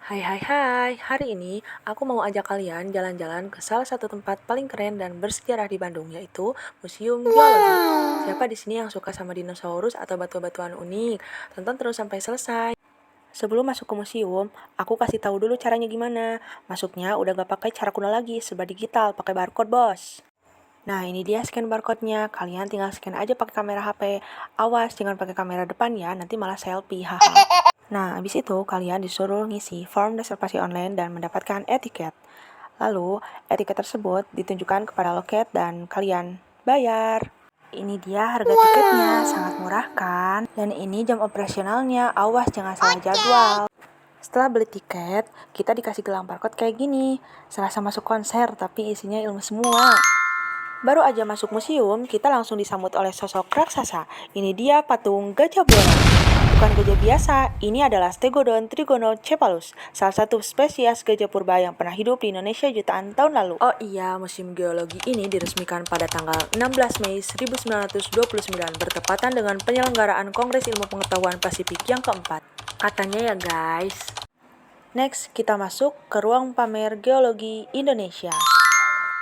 Hai hai hai, hari ini aku mau ajak kalian jalan-jalan ke salah satu tempat paling keren dan bersejarah di Bandung, yaitu Museum Geologi. Siapa di sini yang suka sama dinosaurus atau batu-batuan unik? Tonton terus sampai selesai. Sebelum masuk ke museum, aku kasih tahu dulu caranya gimana. Masuknya udah gak pakai cara kuno lagi, serba digital, pakai barcode bos. Nah, ini dia scan barcode-nya. Kalian tinggal scan aja pakai kamera HP. Awas, jangan pakai kamera depan ya, nanti malah selfie, haha. Nah, habis itu kalian disuruh ngisi form reservasi online dan mendapatkan etiket. Lalu, etiket tersebut ditunjukkan kepada loket dan kalian bayar. Ini dia harga tiketnya, sangat murah kan? Dan ini jam operasionalnya, awas jangan salah jadwal. Setelah beli tiket, kita dikasih gelang barcode kayak gini. Serasa masuk konser, tapi isinya ilmu semua. Baru aja masuk museum, kita langsung disambut oleh sosok raksasa. Ini dia patung Gajah Bora. Bukan gajah biasa, ini adalah Stegodon trigonocephalus, salah satu spesies gajah purba yang pernah hidup di Indonesia jutaan tahun lalu. Oh iya, Museum Geologi ini diresmikan pada tanggal 16 Mei 1929 bertepatan dengan penyelenggaraan Kongres Ilmu Pengetahuan Pasifik yang keempat. Katanya ya guys. Next, kita masuk ke ruang pamer Geologi Indonesia.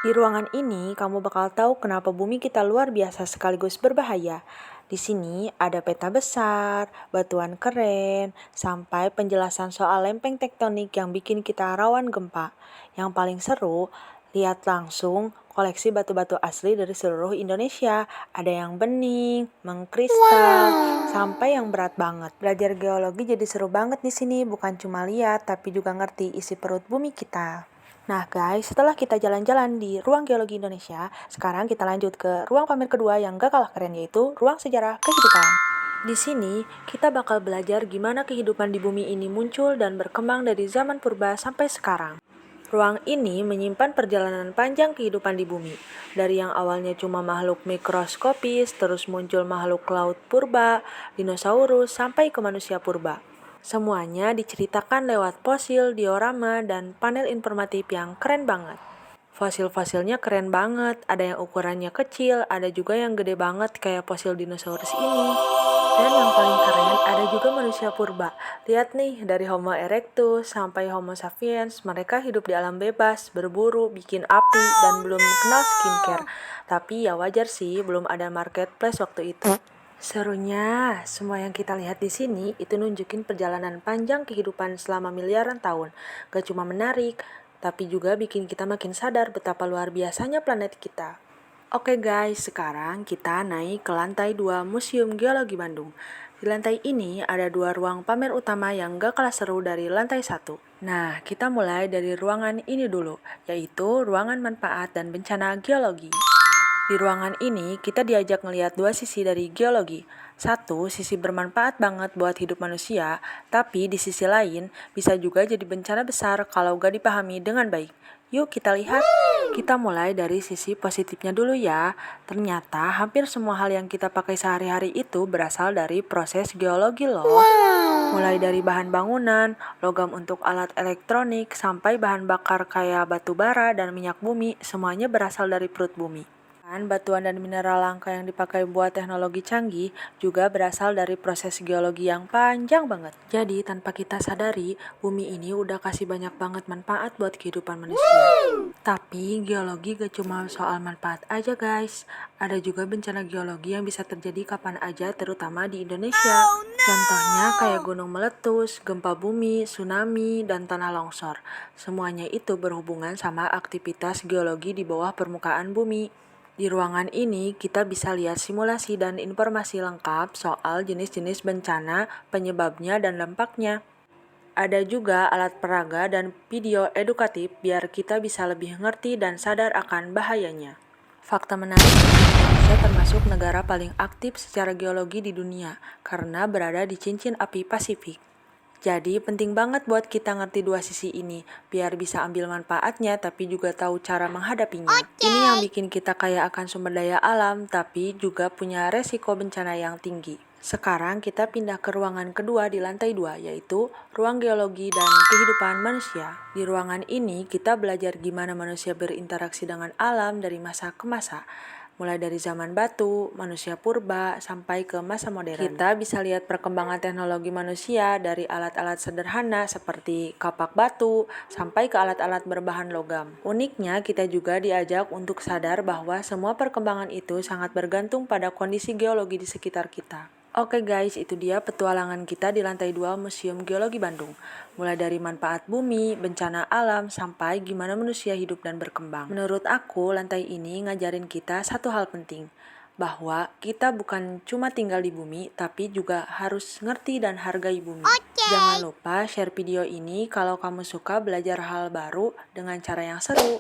Di ruangan ini, kamu bakal tahu kenapa bumi kita luar biasa sekaligus berbahaya. Di sini ada peta besar, batuan keren, sampai penjelasan soal lempeng tektonik yang bikin kita rawan gempa. Yang paling seru, lihat langsung koleksi batu-batu asli dari seluruh Indonesia. Ada yang bening, mengkristal, sampai yang berat banget. Belajar geologi jadi seru banget di sini, bukan cuma lihat, tapi juga ngerti isi perut bumi kita. Nah guys, setelah kita jalan-jalan di Ruang Geologi Indonesia, sekarang kita lanjut ke ruang pamer kedua yang gak kalah keren, yaitu Ruang Sejarah Kehidupan. Di sini, kita bakal belajar gimana kehidupan di bumi ini muncul dan berkembang dari zaman purba sampai sekarang. Ruang ini menyimpan perjalanan panjang kehidupan di bumi, dari yang awalnya cuma makhluk mikroskopis, terus muncul makhluk laut purba, dinosaurus, sampai ke manusia purba. Semuanya diceritakan lewat fosil, diorama, dan panel informatif yang keren banget. Fosil-fosilnya keren banget, ada yang ukurannya kecil, ada juga yang gede banget kayak fosil dinosaurus ini. Dan yang paling keren, ada juga manusia purba. Lihat nih, dari Homo erectus sampai Homo sapiens, mereka hidup di alam bebas, berburu, bikin api, dan belum kenal skincare. Tapi ya wajar sih, belum ada marketplace waktu itu. Serunya, semua yang kita lihat di sini itu nunjukin perjalanan panjang kehidupan selama miliaran tahun. Gak cuma menarik, tapi juga bikin kita makin sadar betapa luar biasanya planet kita. Oke guys, sekarang kita naik ke lantai 2 Museum Geologi Bandung. Di lantai ini ada 2 ruang pamer utama yang gak kalah seru dari lantai 1. Nah, kita mulai dari ruangan ini dulu, yaitu ruangan manfaat dan bencana geologi. Di ruangan ini, kita diajak ngelihat 2 sisi dari geologi. Satu, sisi bermanfaat banget buat hidup manusia, tapi di sisi lain, bisa juga jadi bencana besar kalau gak dipahami dengan baik. Yuk kita lihat. Kita mulai dari sisi positifnya dulu ya. Ternyata hampir semua hal yang kita pakai sehari-hari itu berasal dari proses geologi loh. Mulai dari bahan bangunan, logam untuk alat elektronik, sampai bahan bakar kayak batu bara dan minyak bumi, semuanya berasal dari perut bumi. Batuan dan mineral langka yang dipakai buat teknologi canggih juga berasal dari proses geologi yang panjang banget. Jadi tanpa kita sadari, bumi ini udah kasih banyak banget manfaat buat kehidupan manusia. Tapi geologi gak cuma soal manfaat aja guys. Ada juga bencana geologi yang bisa terjadi kapan aja, terutama di Indonesia. Contohnya kayak gunung meletus, gempa bumi, tsunami, dan tanah longsor. Semuanya itu berhubungan sama aktivitas geologi di bawah permukaan bumi. Di ruangan ini, kita bisa lihat simulasi dan informasi lengkap soal jenis-jenis bencana, penyebabnya, dan dampaknya. Ada juga alat peraga dan video edukatif biar kita bisa lebih ngerti dan sadar akan bahayanya. Fakta menarik, Indonesia termasuk negara paling aktif secara geologi di dunia karena berada di cincin api Pasifik. Jadi penting banget buat kita ngerti 2 sisi ini, biar bisa ambil manfaatnya tapi juga tahu cara menghadapinya. Ini yang bikin kita kaya akan sumber daya alam, tapi juga punya resiko bencana yang tinggi. Sekarang kita pindah ke ruangan kedua di lantai 2, yaitu ruang geologi dan kehidupan manusia. Di ruangan ini kita belajar gimana manusia berinteraksi dengan alam dari masa ke masa. mulai dari zaman batu, manusia purba, sampai ke masa modern. Kita bisa lihat perkembangan teknologi manusia dari alat-alat sederhana seperti kapak batu, sampai ke alat-alat berbahan logam. Uniknya, kita juga diajak untuk sadar bahwa semua perkembangan itu sangat bergantung pada kondisi geologi di sekitar kita. Oke guys, itu dia petualangan kita di lantai 2 Museum Geologi Bandung. Mulai dari manfaat bumi, bencana alam, sampai gimana manusia hidup dan berkembang. Menurut aku, lantai ini ngajarin kita satu hal penting, bahwa kita bukan cuma tinggal di bumi, tapi juga harus ngerti dan hargai bumi. Jangan lupa share video ini kalau kamu suka belajar hal baru dengan cara yang seru.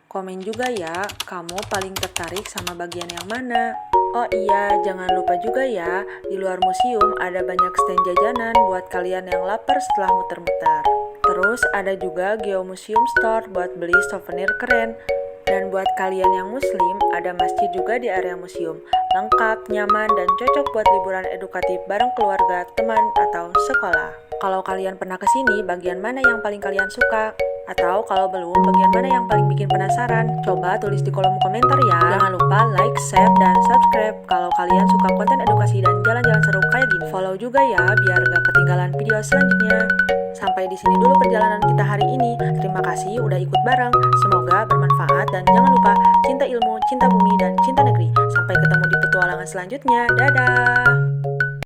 Komen juga ya, kamu paling tertarik sama bagian yang mana? Oh iya, jangan lupa juga ya, di luar museum ada banyak stand jajanan buat kalian yang lapar setelah muter-muter. Terus ada juga Geomuseum Store buat beli souvenir keren. Dan buat kalian yang muslim, ada masjid juga di area museum. Lengkap, nyaman, dan cocok buat liburan edukatif bareng keluarga, teman, atau sekolah. Kalau kalian pernah kesini, bagian mana yang paling kalian suka? Atau kalau belum, bagian mana yang paling bikin penasaran? Coba tulis di kolom komentar ya. Jangan lupa like, share, dan subscribe kalau kalian suka konten edukasi dan jalan-jalan seru kayak gini. Follow juga ya, biar gak ketinggalan video selanjutnya. Sampai di sini dulu perjalanan kita hari ini. Terima kasih udah ikut bareng. Semoga bermanfaat dan jangan lupa cinta ilmu, cinta bumi, dan cinta negeri. Sampai ketemu di petualangan selanjutnya. Dadah!